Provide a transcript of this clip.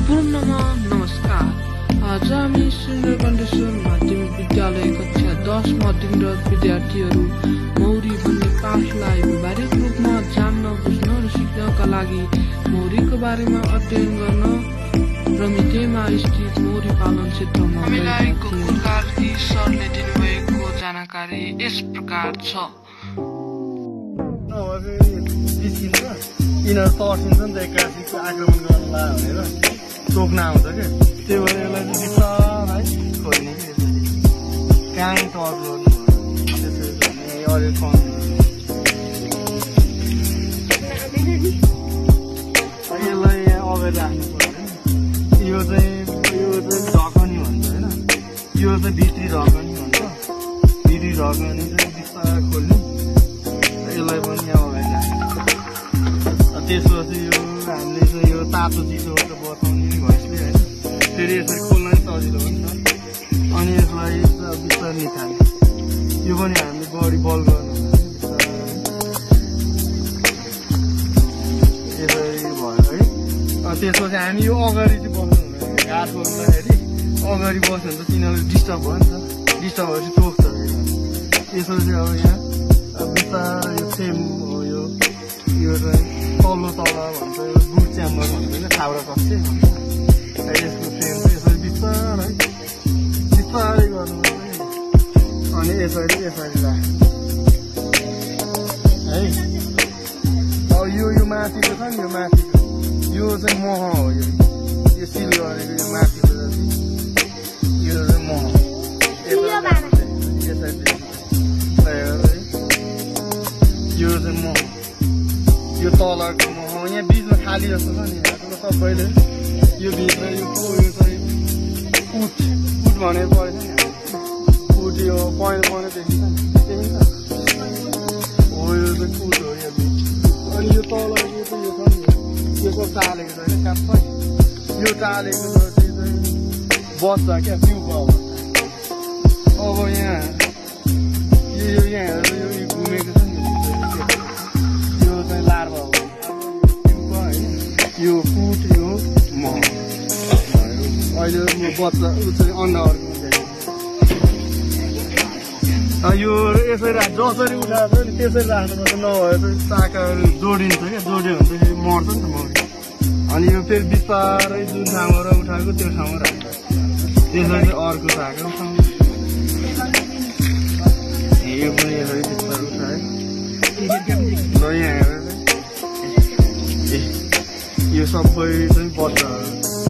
सम्पूर्णमा नमस्कार। आज हामी श्रीनगरकण्डेश्वर माध्यमिक विद्यालय कक्षा 10 मा अध्ययनरत विद्यार्थीहरू मौरी भन्ने पाठलाई व्यावहारिक रूपमा जान्न, बुझ्न र सिक्नका लागि मौरीको बारेमा अध्ययन गर्न रमितेमा स्थित मौरी पालन क्षेत्रमा हामीलाई गोकुल कार्की सरले दिनुभएको जानकारी यस प्रकार छ। यिनीहरू तर्सिन्छ नि त एक्कासीको आक्रमण गर्न ला भनेर टोक्न आउँछ क्या, त्यही भएर यसलाई चाहिँ बिस्तारै खोल्ने कि कहीँ तर्नु त्यसरी अरू यसलाई यहाँ अगाडि राख्नु पर्छ। यो चाहिँ ढकनी भन्छ होइन, यो चाहिँ भित्री ढकनी भन्छ। भित्री ढकनी चाहिँ बिस्तारै खोल्ने, यसलाई पनि यहाँ अगाडि राख्नु। त्यसपछि यो हामीले चाहिँ यो तातो चिसो बचाउने भैँसले होइन, फेरि यसरी खोल्न नि सजिलो हो नि त। अनि यसलाई बिस्तारै निकाल्ने, यो पनि हामीले बडी बल गर्नु यसरी भयो है। त्यसपछि हामी यो अगाडि चाहिँ बस्नु हुँदैन, घाँस खोल्दाखेरि अगाडि बस्यो भने त तिनीहरू डिस्टर्ब भयो नि त, डिस्टर्ब भएपछि टोक्छ। त्यसपछि अब यहाँ बिस्तारै यो फ्रेम हो, यो चाहिँ तल्लो तल भन्छ, यो बुट च्याम्बर भन्छ होइन, छाउरा कक्षे भन्छ। यसको फ्रेम चाहिँ यसरी बिस्तारै गर्नुपर्छ अनि यसरी राख्नु है। अब यो माथिको छ नि, यो माथिको यो चाहिँ मह हो, यो सिल गरेको यो माथिको जति यो चाहिँ मह यसरी यो चाहिँ मह, यो तलको मह यहाँ बिचमा खाली जस्तो छ नि, यहाँको सबैले यो भित्र यो चाहिँ उठ भने परेछ नि, उठ यो पहेँलो देखिन्छ नि, देखिन्छ हो, यो चाहिँ कुट हो यो बिच। अनि यो तल यो चाहिँ यो छ नि, यो टालेको छ होइन काठ, यो टालेको चाहिँ बस्छ क्या प्युप अवस्था। अब यहाँ यो यहाँ हेरेर यो घुमेको छ नि, यो चाहिँ लार्भा हो यो फुट यो मह। अहिले म बच्चा ऊ चाहिँ अन्डाहरू यो यसरी जसरी उठाएको छ नि त्यसरी राख्नुपर्छ, नभए चाहिँ चाकाहरू जोडिन्छ क्या, जोड्यो भने चाहिँ मर्छ नि त मौरी। अनि यो फेरि बिस्तारै जुन ठाउँबाट उठाएको त्यो ठाउँमा राख्छ, त्यसरी अर्को चाका उठाउँछ। यो पनि यसरी बिस्तारै उठायो ल, यहाँ हेरेर यो सबै चाहिँ बच्चाहरू